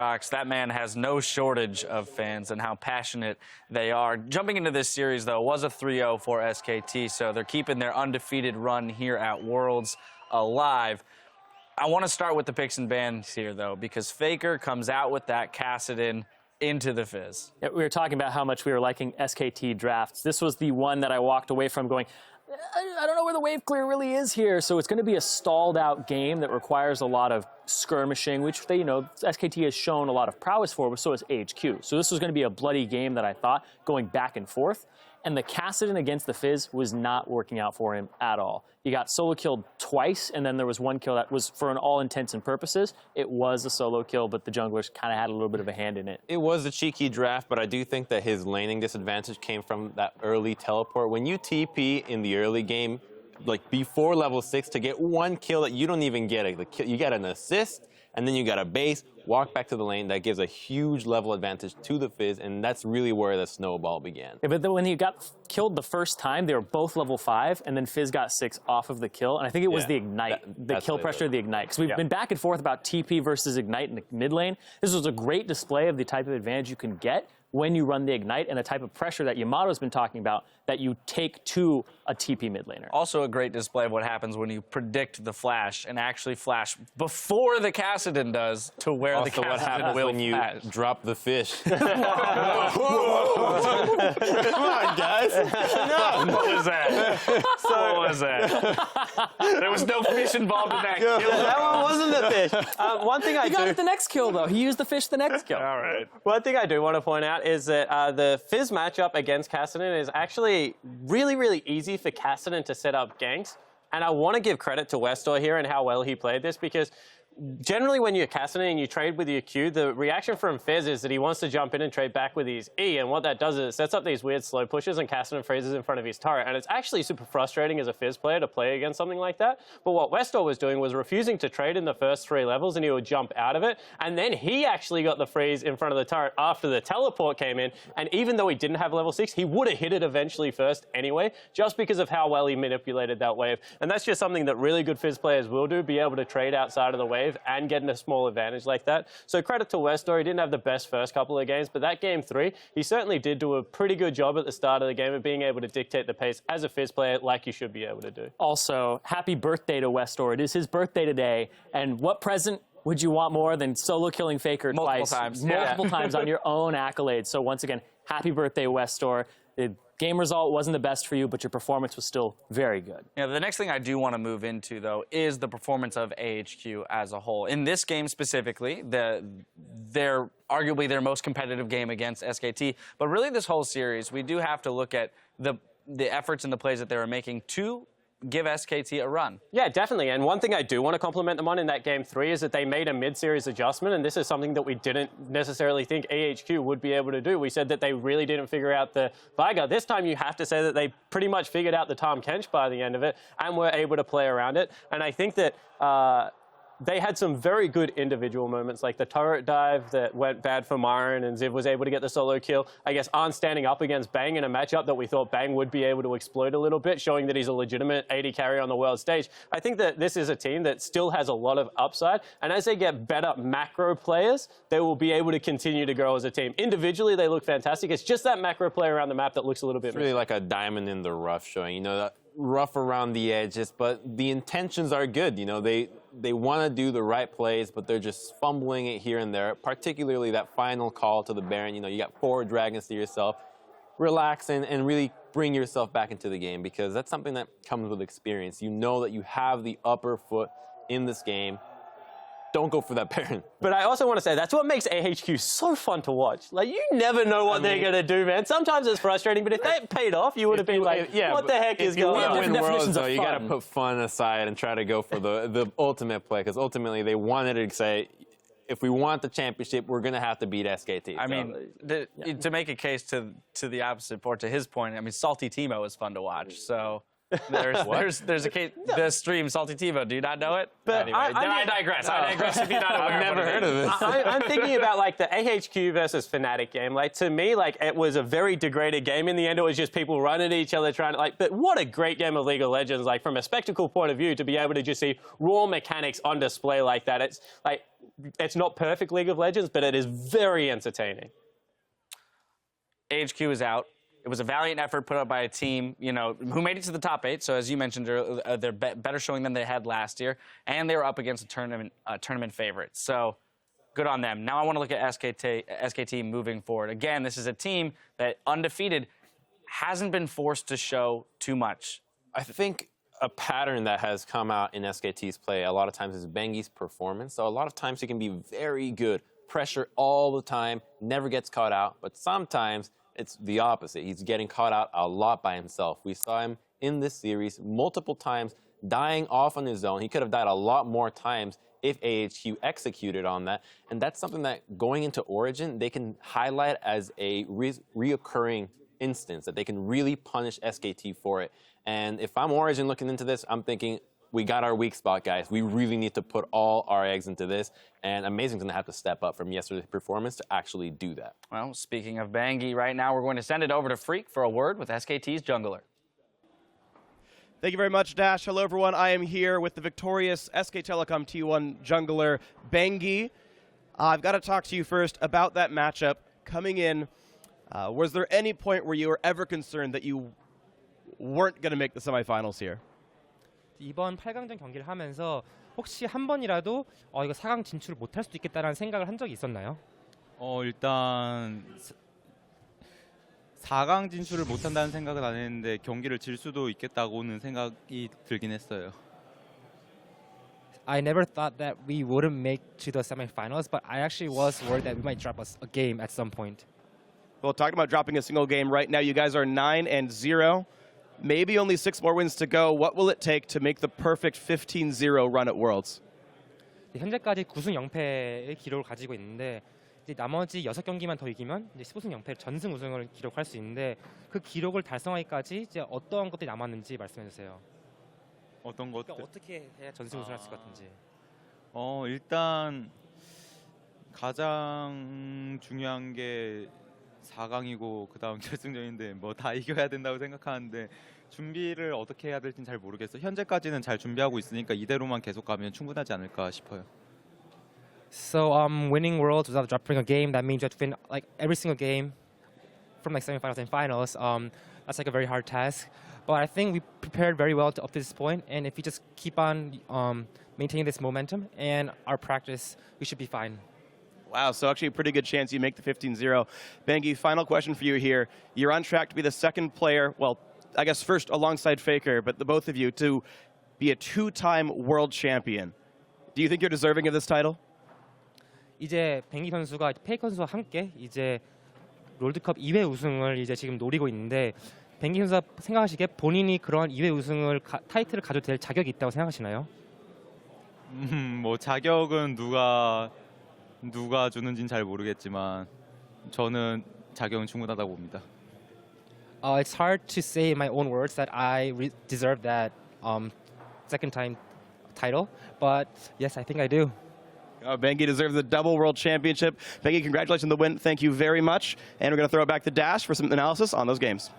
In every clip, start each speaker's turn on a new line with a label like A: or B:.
A: That man has no shortage of fans and how passionate they are. Jumping into this series, though, was a 3-0 for SKT, so they're keeping their undefeated run here at Worlds alive. I want to start with the picks and bans here, though, because Faker comes out with that Kassadin into the Fizz.
B: Yeah, we were talking about how much we were liking SKT drafts. This was the one that I walked away from going, I don't know where the wave clear really is here. So it's going to be a stalled out game that requires a lot of skirmishing, which they, SKT has shown a lot of prowess for, but so has AHQ. So this was going to be a bloody game that I thought, going back and forth. And the Kassadin against the Fizz was not working out for him at all. He got solo killed twice, and then there was one kill that was, for all intents and purposes, it was a solo kill, but the junglers kind of had a little bit of a hand in it.
C: It was a cheeky draft, but I do think that his laning disadvantage came from that early teleport. When you TP in the early game, like before level 6, to get one kill that you don't even get, you get an assist, and then you got a base, walk back to the lane. That gives a huge level advantage to the Fizz, and that's really where the snowball began.
B: Yeah, but then when he got killed the first time, they were both level 5, and then Fizz got 6 off of the kill, and I think it was the Ignite, the kill pressure of the Ignite. Because we've been back and forth about TP versus Ignite in the mid lane. This was a great display of the type of advantage you can get when you run the Ignite and the type of pressure that Yamato's been talking about that you take to a TP mid laner.
A: Also a great display of what happens when you predict the flash and actually flash before the Kassadin does to where
C: also
A: the Kassadin
C: what happens
A: will
C: when you
A: flash.
C: drop the fish.
A: Come
C: on, guys.
A: What was that? What was that? There was no fish involved in that kill.
D: That one wasn't the fish. One thing
B: He got it the next kill, though. He used the fish the next kill.
A: All right.
D: One thing I do want to point out is that the Fizz matchup against Kassadin is actually really, really easy for Kassadin to set up ganks. And I want to give credit to Westdoor here and how well he played this, because generally when you're Kassadin and you trade with your Q, the reaction from Fizz is that he wants to jump in and trade back with his E, and what that does is it sets up these weird slow pushes and Kassadin freezes in front of his turret, and it's actually super frustrating as a Fizz player to play against something like that. But what Westdoor was doing was refusing to trade in the first 3 levels, and he would jump out of it, and then he actually got the freeze in front of the turret after the teleport came in, and even though he didn't have level 6, he would have hit it eventually first anyway, just because of how well he manipulated that wave. And that's just something that really good Fizz players will do, be able to trade outside of the wave and get a small advantage like that. So credit to Westdoor. He didn't have the best first couple of games, but that game 3, he certainly did do a pretty good job at the start of the game of being able to dictate the pace as a Fizz player like you should be able to do.
B: Also, happy birthday to Westdoor. It is his birthday today, and what present would you want more than solo killing Faker
A: Multiple
B: twice?
A: times.
B: Multiple times on your own accolades. So once again, happy birthday, Westdoor. The game result wasn't the best for you, but your performance was still very good.
A: Yeah, the next thing I do want to move into, though, is the performance of AHQ as a whole. In this game specifically, they're arguably their most competitive game against SKT, but really this whole series, we do have to look at the efforts and the plays that they were making to give SKT a run.
D: Yeah, definitely. And one thing I do want to compliment them on in that game 3 is that they made a mid-series adjustment, and this is something that we didn't necessarily think AHQ would be able to do. We said that they really didn't figure out the Veigar. This time you have to say that they pretty much figured out the Tahm Kench by the end of it and were able to play around it. And I think that they had some very good individual moments, like the turret dive that went bad for Myron, and Ziv was able to get the solo kill. I guess Arn standing up against Bang in a matchup that we thought Bang would be able to exploit a little bit, showing that he's a legitimate AD carry on the world stage. I think that this is a team that still has a lot of upside, and as they get better macro players, they will be able to continue to grow as a team. Individually, they look fantastic. It's just that macro play around the map that looks a little bit
C: really like a diamond in the rough showing, that rough around the edges, but the intentions are good. They want to do the right plays, but they're just fumbling it here and there, particularly that final call to the Baron. You got 4 dragons to yourself. Relax and really bring yourself back into the game, because that's something that comes with experience. You know that you have the upper foot in this game. Don't go for that Baron.
D: But I also want to say that's what makes AHQ so fun to watch. Like, you never know what they're going to do, man. Sometimes it's frustrating, but if they paid off, you would have been like, what the heck is going on?
C: In Worlds, though, you got to put fun aside and try to go for the ultimate play, because ultimately they wanted to say, if we want the championship, we're going to have to beat SKT.
A: I mean, to make a case to the opposite, or to his point, I mean, Salty Timo is fun to watch. So There's a case, the stream Salty Tivo. Do you not know it?
D: But
A: anyway, I digress. I digress. If you're not aware,
C: I've never heard of this.
D: I'm thinking about like the AHQ versus Fnatic game. Like to me, like it was a very degraded game. In the end, it was just people running at each other trying to like. But what a great game of League of Legends! Like from a spectacle point of view, to be able to just see raw mechanics on display like that. It's like it's not perfect League of Legends, but it is very entertaining.
A: AHQ is out. It was a valiant effort put up by a team, who made it to the top 8. So as you mentioned, they're better showing than they had last year, and they were up against a tournament favorite. So good on them. Now I want to look at SKT moving forward. Again, this is a team that undefeated hasn't been forced to show too much.
C: I think a pattern that has come out in SKT's play a lot of times is Bangi's performance. So a lot of times he can be very good, pressure all the time, never gets caught out, but sometimes it's the opposite. He's getting caught out a lot by himself. We saw him in this series multiple times dying off on his own. He could have died a lot more times if AHQ executed on that. And that's something that going into Origin, they can highlight as a reoccurring instance, that they can really punish SKT for it. And if I'm Origin looking into this, I'm thinking, we got our weak spot, guys. We really need to put all our eggs into this. And Amazing's going to have to step up from yesterday's performance to actually do that.
A: Well, speaking of Bangi, right now we're going to send it over to Freak for a word with SKT's jungler.
E: Thank you very much, Dash. Hello, everyone. I am here with the victorious SK Telecom T1 jungler, Bangi. I've got to talk to you first about that matchup. Coming in, was there any point where you were ever concerned that you weren't going to make the semifinals here?
F: 이번 8강전 경기를 하면서 혹시 한 번이라도 이거 4강 진출을 못할 수도 있겠다라는 생각을 한 적이 있었나요?
G: 일단 4강 진출을 못한다는 생각은 안 했는데 경기를 질 수도 있겠다고는 생각이 들긴 했어요.
F: I never thought that we wouldn't make to the semifinals, but I actually was worried that we might drop a game at some point.
E: Well, talking about dropping a single game right now, you guys are 9-0. Maybe only 6 more wins to go. What will it take to make the perfect 15-0 run at Worlds?
F: 현재까지 9승 0패의 기록을 가지고 있는데 이제 나머지 6경기만 더 이기면 이제 15승 0패 전승 우승을 기록할 수 있는데 그 기록을 달성하기까지 이제 어떤 것들이 남았는지 말씀해 주세요.
G: 어떤 것들?
F: 그러니까 어떻게 해야 전승 우승할 수 있을 것 같은지.
G: 일단 가장 중요한 게 4강이고 그다음 결승전인데 뭐 다 이겨야 된다고 생각하는데 준비를 어떻게 해야 될지는 잘 모르겠어요. 현재까지는 잘 준비하고 있으니까 이대로만 계속 가면 충분하지 않을까 싶어요.
F: So winning Worlds without dropping a game, that means you have to win like every single game from like semifinals and finals. That's like a very hard task. But I think we prepared very well up to this point, and if we just keep on maintaining this momentum and our practice, we should be fine.
E: Wow, so actually a pretty good chance you make the 15-0. Bangi, final question for you here. You're on track to be the second player, well, I guess first alongside Faker, but the both of you to be a 2-time world champion. Do you think you're deserving of this title?
F: 이제 뱅기 선수가 페이커 선수와 함께 이제 롤드컵 2회 우승을 이제 지금 노리고 있는데 뱅기 선수가 생각하시기에 본인이 그러한 2회 우승을 타이틀을 가져도 될 자격이 있다고 생각하시나요?
G: 뭐 자격은 누가 주는지는 잘 모르겠지만 저는 자격은 충분하다고 봅니다.
F: It's hard to say in my own words that I deserve that second time title, but yes, I think I do.
E: Bangi deserves the double world championship. Bangi, congratulations on the win. Thank you very much. And we're going to throw it back to Dash for some analysis on those games.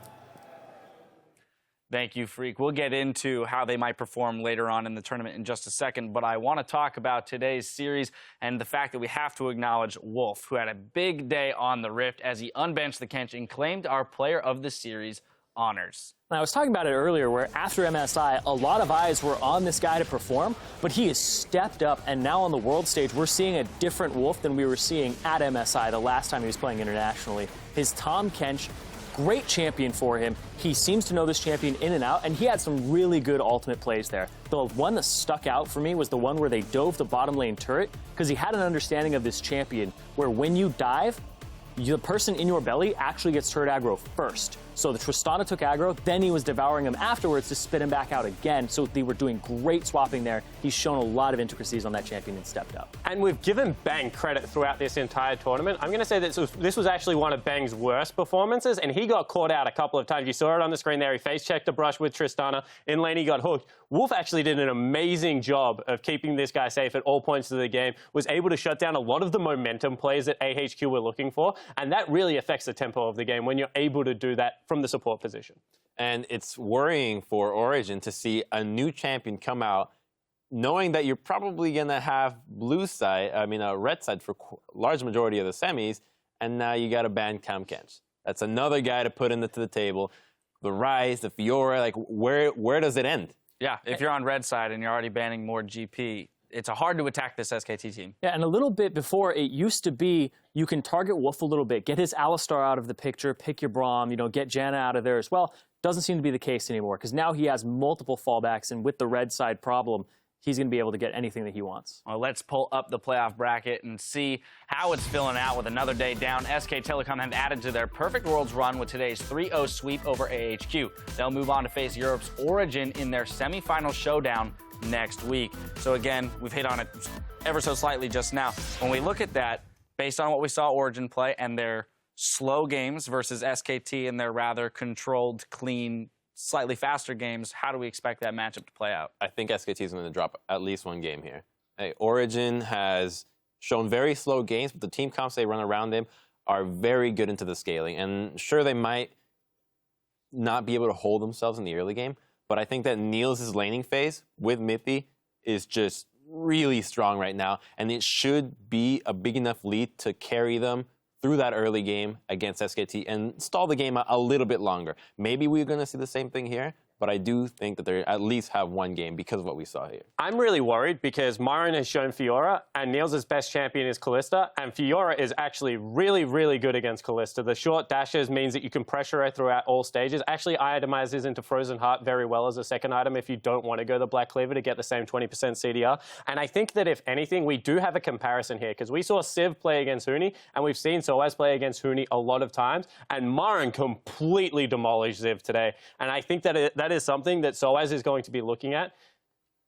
A: Thank you, Freak. We'll get into how they might perform later on in the tournament in just a second, but I want to talk about today's series and the fact that we have to acknowledge Wolf, who had a big day on the Rift as he unbenched the Kench and claimed our Player of the Series honors.
B: I was talking about it earlier where after MSI, a lot of eyes were on this guy to perform, but he has stepped up, and now on the world stage, we're seeing a different Wolf than we were seeing at MSI the last time he was playing internationally. His Tahm Kench, great champion for him. He seems to know this champion in and out, and he had some really good ultimate plays there. The one that stuck out for me was the one where they dove the bottom lane turret, because he had an understanding of this champion where when you dive, the person in your belly actually gets turret aggro first. So the Tristana took aggro, then he was devouring him afterwards to spit him back out again. So they were doing great swapping there. He's shown a lot of intricacies on that champion and stepped up.
D: And we've given Bang credit throughout this entire tournament. I'm going to say that this was actually one of Bang's worst performances, and he got caught out a couple of times. You saw it on the screen there. He face-checked a brush with Tristana. In lane, he got hooked. Wolf actually did an amazing job of keeping this guy safe at all points of the game, was able to shut down a lot of the momentum plays that AHQ were looking for, and that really affects the tempo of the game when you're able to do that from the support position.
C: And it's worrying for Origin to see a new champion come out knowing that you're probably going to have a red side for large majority of the semis, and now you got to ban Camkench. That's another guy to put into the table. The Rise, the Fiora, like where does it end?
A: Yeah, if you're on red side and you're already banning more GP, it's hard to attack this SKT team.
B: Yeah, and a little bit before, it used to be you can target Wolf a little bit, get his Alistar out of the picture, pick your Braum, get Janna out of there as well. Doesn't seem to be the case anymore, because now he has multiple fallbacks, and with the red side problem, he's going to be able to get anything that he wants.
A: Well, let's pull up the playoff bracket and see how it's filling out with another day down. SK Telecom have added to their Perfect Worlds run with today's 3-0 sweep over AHQ. They'll move on to face Europe's Origin in their semifinal showdown next week. So again, we've hit on it ever so slightly just now. When we look at that, based on what we saw Origin play and their slow games versus SKT and their rather controlled, clean, slightly faster games, how do we expect that matchup to play out?
C: I think SKT is going to drop at least one game here. Hey, Origin has shown very slow games, but the team comps they run around them are very good into the scaling. And sure, they might not be able to hold themselves in the early game, but I think that Niels' laning phase with Mippy is just really strong right now, and it should be a big enough lead to carry them through that early game against SKT and stall the game a little bit longer. Maybe we're going to see the same thing here, but I do think that they at least have one game because of what we saw here.
D: I'm really worried because Myron has shown Fiora, and Niels' best champion is Kalista, and Fiora is actually really, really good against Kalista. The short dashes means that you can pressure her throughout all stages. Actually itemizes into Frozen Heart very well as a second item if you don't want to go the Black Cleaver to get the same 20% CDR. And I think that if anything, we do have a comparison here because we saw Civ play against Huni, and we've seen Soaz play against Huni a lot of times, and Myron completely demolished Civ today. And I think that that is something that Soaz is going to be looking at.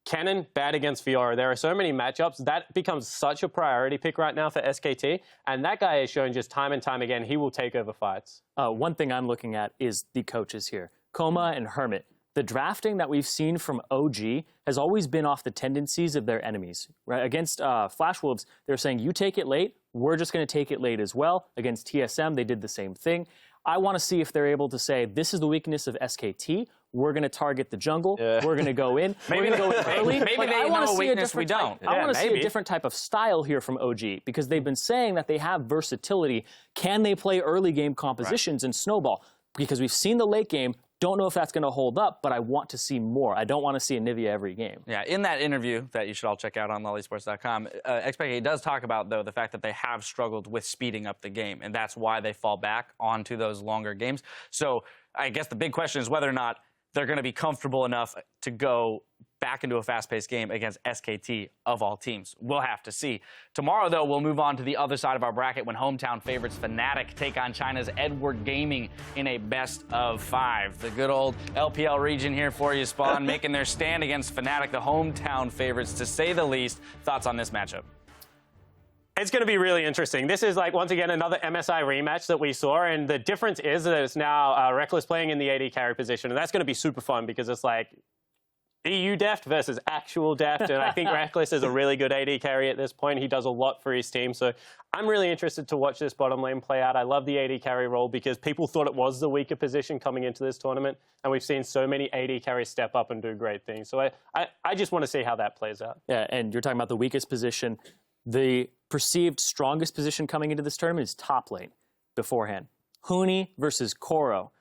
D: Kennen, bad against Fiora. There are so many matchups. That becomes such a priority pick right now for SKT. And that guy has shown just time and time again, he will take over fights.
B: One thing I'm looking at is the coaches here. Koma and Hermit. The drafting that we've seen from OG has always been off the tendencies of their enemies. Right? Against Flash Wolves, they're saying, you take it late, we're just going to take it late as well. Against TSM, they did the same thing. I want to see if they're able to say, this is the weakness of SKT. We're going to target the jungle. Yeah. We're going to go in. We're going to go in early.
A: Maybe they know a weakness we don't.
B: I want to see a different type of style here from OG because they've been saying that they have versatility. Can they play early game compositions and snowball? Because we've seen the late game. Don't know if that's going to hold up, but I want to see more. I don't want to see Anivia every game.
A: Yeah, in that interview that you should all check out on lollysports.com, XPK does talk about, though, the fact that they have struggled with speeding up the game, and that's why they fall back onto those longer games. So I guess the big question is whether or not they're going to be comfortable enough to go back into a fast-paced game against SKT of all teams. We'll have to see. Tomorrow, though, we'll move on to the other side of our bracket when hometown favorites Fnatic take on China's Edward Gaming in a best-of-5. The good old LPL region here for you, Spawn, making their stand against Fnatic, the hometown favorites, to say the least. Thoughts on this matchup?
D: It's going to be really interesting. This is, like, once again, another MSI rematch that we saw, and the difference is that it's now Reckless playing in the AD carry position, and that's going to be super fun because it's like EU deft versus actual deft, and I think Reckless is a really good AD carry at this point. He does a lot for his team, so I'm really interested to watch this bottom lane play out. I love the AD carry role because people thought it was the weaker position coming into this tournament, and we've seen so many AD carries step up and do great things. So I just want to see how that plays out.
B: Yeah, and you're talking about the weakest position. The perceived strongest position coming into this tournament is top lane beforehand. Huni versus Koro.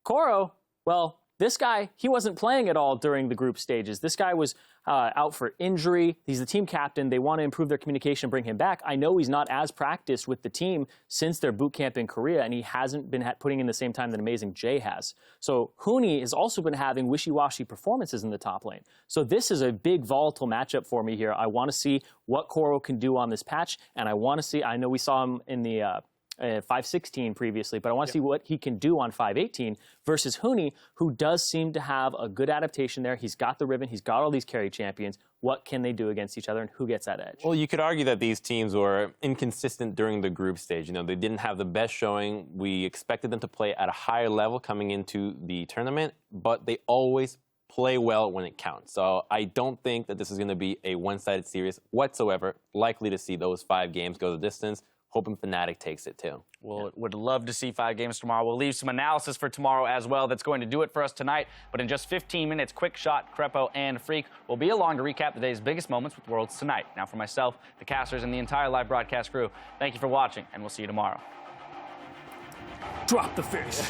B: Koro, well, this guy, he wasn't playing at all during the group stages. This guy was out for injury. He's the team captain. They want to improve their communication, bring him back. I know he's not as practiced with the team since their boot camp in Korea, and he hasn't been putting in the same time that Amazing Jay has. So Huni has also been having wishy-washy performances in the top lane. So this is a big volatile matchup for me here. I want to see what Koro can do on this patch, and I want to see, I know we saw him in the 516 previously, but I want to see what he can do on 518 versus Huni, who does seem to have a good adaptation there. He's got the ribbon. He's got all these carry champions. What can they do against each other, and who gets that edge?
C: Well, you could argue that these teams were inconsistent during the group stage. You know, they didn't have the best showing. We expected them to play at a higher level coming into the tournament, but they always play well when it counts. So I don't think that this is going to be a one-sided series whatsoever. Likely to see those 5 games go the distance. Hoping Fnatic takes it too.
A: Well, would love to see 5 games tomorrow. We'll leave some analysis for tomorrow as well. That's going to do it for us tonight. But in just 15 minutes, EpicSkillshot, Crepo, and Freak will be along to recap the day's biggest moments with Worlds tonight. Now for myself, the casters, and the entire live broadcast crew, thank you for watching, and we'll see you tomorrow.
B: Drop the fish.